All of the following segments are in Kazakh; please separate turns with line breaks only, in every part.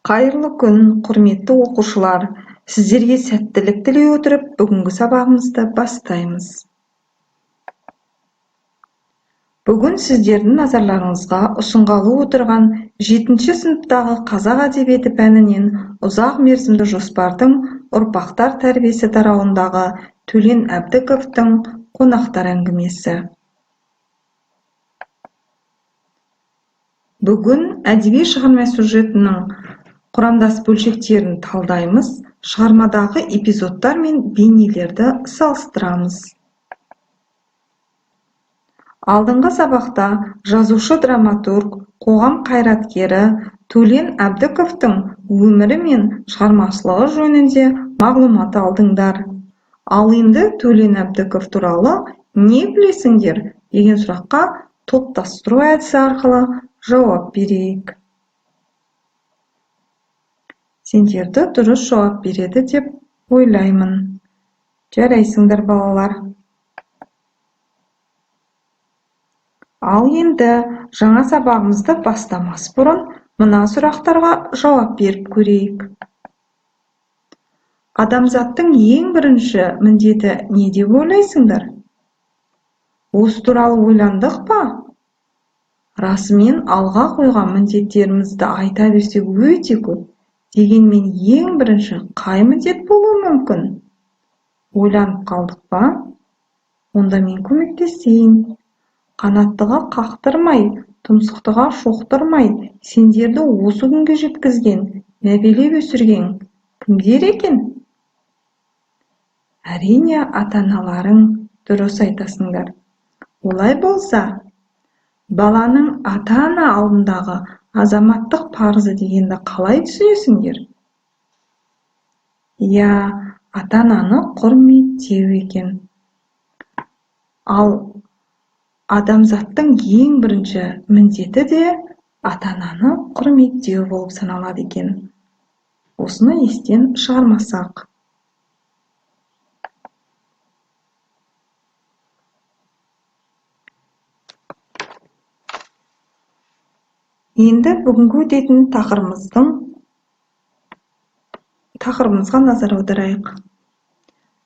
Қайырлы күн, құрметті оқушылар. Сіздерге сәттілік тілей отырып, бүгінгі сабағымызды бастаймыз. Бүгін сіздердің назарларыңызға ұсынғалы отырған 7-ші сыныптағы қазақ әдебиеті пәнінен ұзақ мерзімді жоспардың ұрпақтар тәрбиесі тарауындағы Төлен Әбдіковтың қонақтар әңгімесі. Бүгін әдеби шығарма сюжетінің құрамдас бөлшектерін талдаймыз, шығармадағы эпизодтар мен бейнелерді салыстырамыз. Алдыңғы сабақта жазушы драматург, қоғам қайраткері Төлен Әбдіковтың өмірі мен шығармашылығы жөнінде мағлұмат алдыңдар. Ал енді Төлен Әбдіков туралы не білесіңдер деген сұраққа топтастыру әдісі арқылы жауап берейік. Сендерді дұрыс жауап береді деп ойлаймын. Жарайсыңдар, балалар. Ал енді жаңа сабағымызды бастамас бұрын мына сұрақтарға жауап беріп көрейік. Адамзаттың ең бірінші міндеті не деп ойлайсыңдар? Осы туралы ойландық па? Расымен алға қойған міндеттерімізді айта берсек өте көп. Дегенмен ең бірінші қай міндет болуы мүмкін? Ойланып қалдық па? Онда мен көмектесейін. Қанаттыға қақтырмай, тұмсықтыға шоқтырмай, сендерді осы күнге жеткізген, мәпелеп өсірген кімдер екен? Әрине, ата-аналарың, дұрыс айтасыңдар. Олай болса, баланың ата-ана алдындағы азаматтық парызы дегенді қалай түсінесіңдер? Я, ата-ананы құрметтеу екен. Ал адамзаттың ең бірінші міндеті де ата-ананы құрметтеу болып саналады екен. Осыны естен шығармасақ. Енді бүгінгі өтетін тақырыбымызға назар аударайық.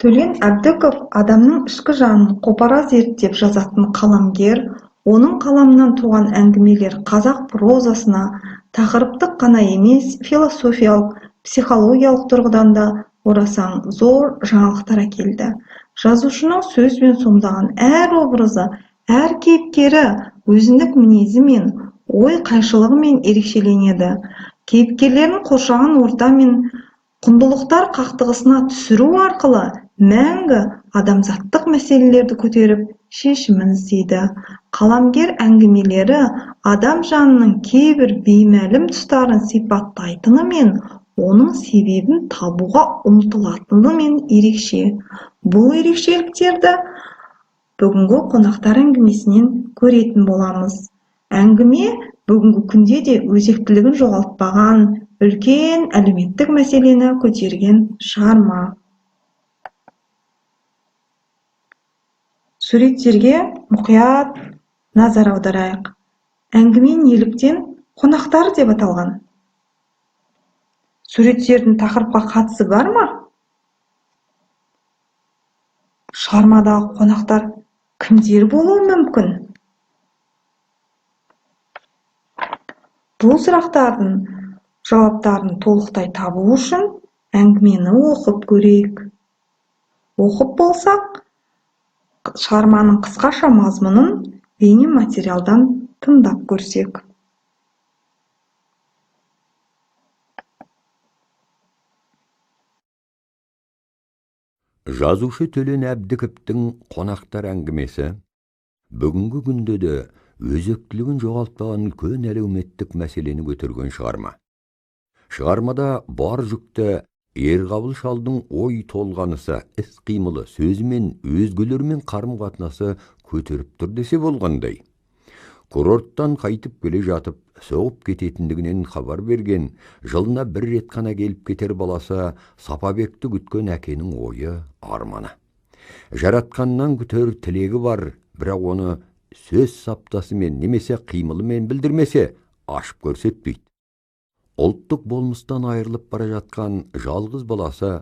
Төлен Әбдіков адамның ішкі жанын қопара зерттеп жазатын қаламгер, оның қаламынан туған әңгімелер қазақ прозасына тақырыптық қана емес, философиялық, психологиялық тұрғыдан да орасан зор жаңалықтар әкелді. Жазушының сөзбен сомдаған әр образы, әр кейіпкері өзіндік мінезі мен ой қайшылығымен ерекшеленеді. Кейіпкерлерін қоршаған орта мен құндылықтар қақтығысына түсіру арқылы мәңгі адамзаттық мәселелерді көтеріп шешімін іздейді. Қаламгер әңгімелері адам жанының кейбір беймәлім тұстарын сипаттайтынымен, оның себебін табуға ұмтылатынымен ерекше. Бұл ерекшеліктерді бүгінгі қонақтар әңгімесінен көретін боламыз. Әңгіме бүгінгі күнде де өзектілігін жоғалтпаған үлкен әлеуметтік мәселені көтерген шығарма. Суреттерге мұқият назар аударайық. Әңгіме неліктен қонақтар деп аталған? Суреттердің тақырыпқа қатысы бар ма? Шығармадағы қонақтар кімдер болуы мүмкін? Бұл сұрақтардың жауаптарын толықтай табу үшін әңгімені оқып көрейік. Оқып болсақ, шығарманың қысқаша мазмұнын бейне материалдан тыңдап көрсек.
Жазушы Төлен Әбдіковтің қонақтар әңгімесі бүгінгі күнде де өзектілігін жоғалтпаған үлкен әлеуметтік мәселені көтерген шығарма. Шығармада бар жүкті Ерғабыл шалдың ой толғанысы, іс-қимылы, сөзімен өзгелермен қарым-қатынасы көтеріп тұр десе болғандай. Курорттан қайтып келе жатып, соғып кететіндігінен хабар берген, жылына бір рет қана келіп кетер баласы Сапабекті күткен әкенің ойы, арманы. Жаратқаннан күтер тілегі бар, бірақ оны сөз саптасымен немесе қимылымен білдірмесе, ашып көрсетпейді. Ұлттық болмыстан айырылып бара жатқан жалғыз баласы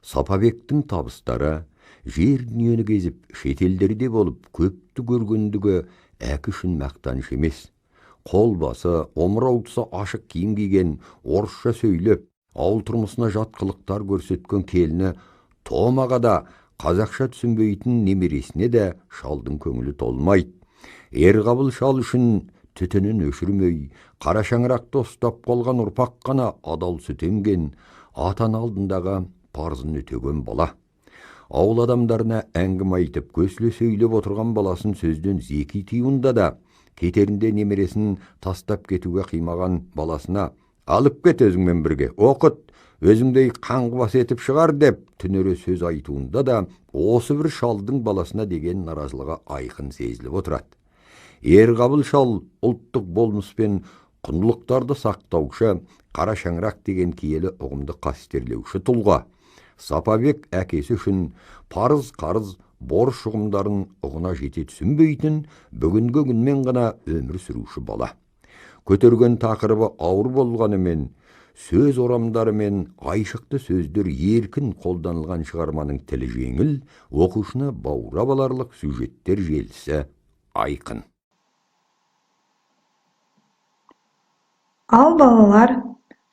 Сапабектің табыстары, жер дүниені кезіп, шетелдерде болып, көпті көргендігі әкі үшін мақтаныш емес. Қол басы, омырау тұсы ашық киім киген, орысша сөйлеп, ауыл тұрмысына жат қылықтар көрсеткен келіні Томаға да қазақша түсінбейтін немересіне де шалдың көңілі толмайды. Ерғабыл шал үшін түтінін өшірмей, қара шаңырақты ұстап қалған ұрпақ қана адал сүт емген, atan алдындағы парызын өтеген бала. Ауыл адамдарына әңгіме айтып, көсіле сөйлеп отырған баласын сөзден зеки тиюында да, кетерінде немересін тастап кетуге қимаған баласына «Алып кет өзіңмен бірге, оқыт, өзіңдей қаңғыбас етіп шығар» деп түнере сөз айтуында да осы бір шалдың баласына деген наразылығы айқын сезіліп отырады. Ерғабыл шал ұлттық болмыс пен құндылықтарды сақтаушы, қара шаңырақ деген киелі ұғымды қастерлеуші тұлға. Сапабек әкесі үшін парыз, қарыз, борыш ұғымдарын ұғына жете түсінбейтін, бүгінгі күнмен ғана өмір сүруші бала. Көтерген тақырыбы ауыр болғанымен, сөз орамдары мен айшықты сөздер еркін қолданылған шығарманың тілі жеңіл, оқушыны баурап аларлық сюжеттер желісі айқын.
Ал балалар,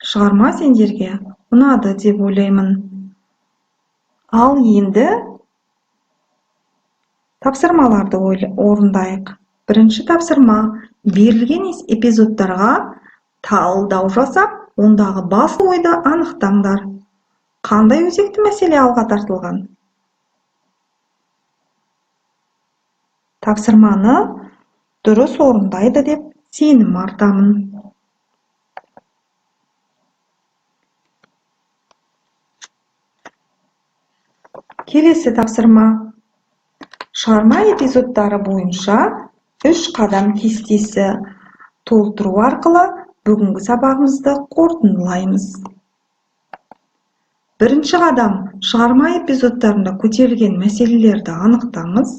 шығарма сендерге ұнады деп ойлаймын. Ал енді тапсырмаларды орындайық. Бірінші тапсырма: берілген эпизодтарға талдау жасап, ондағы басты ойды анықтаңдар. Қандай өзекті мәселе алға тартылған? Тапсырманы дұрыс орындайды деп сенім артамын. Келесі тапсырма: шығарма эпизодтары бойынша 3 қадам кестесі толтыру арқылы бүгінгі сабағымызды қорытындылаймыз. Бірінші қадам: шығарма эпизодтарында көтерілген мәселелерді анықтаңыз.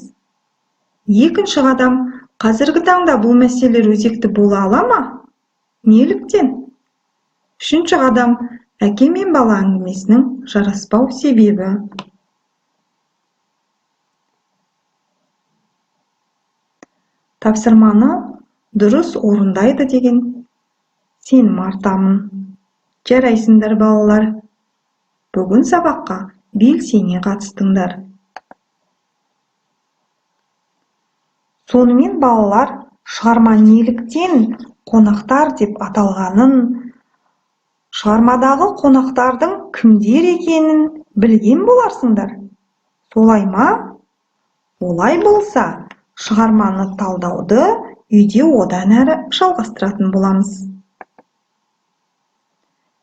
Екінші қадам: қазіргі таңда бұл мәселелер өзекті бола ала ма? Неліктен? Үшінші қадам: әке мен бала әңгімесінің жараспау себебі. Тапсырманы дұрыс орындайды деген сенім артамын. Жарайсыңдар балалар. Бүгін сабаққа белсене қатыстыңдар. Сонымен балалар, шығарма неліктен қонақтар деп аталғанын, шығармадағы қонақтардың кімдер екенін білген боларсыңдар. Солай ма? Олай болса, шығарманы талдауды үйде одан әрі жалғастыратын боламыз.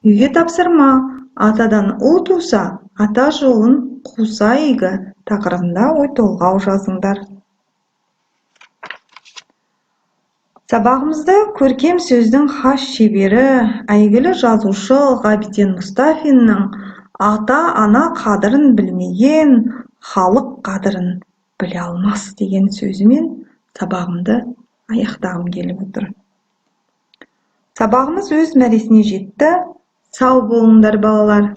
Үйге тапсырма: атадан ұл туса, ата жолын қуса игі тақырыбында ой толғау жазыңдар. Сабағымызда көркем сөздің хас шебері, әйгілі жазушы Ғабиден Мұстафиннің ата-ана қадірін білмеген, халық қадірін біле алмас деген сөзімен сабағымды аяқтағым келіп отыр. Сабағымыз өз мәресіне жетті. Сау болыңдар балалар.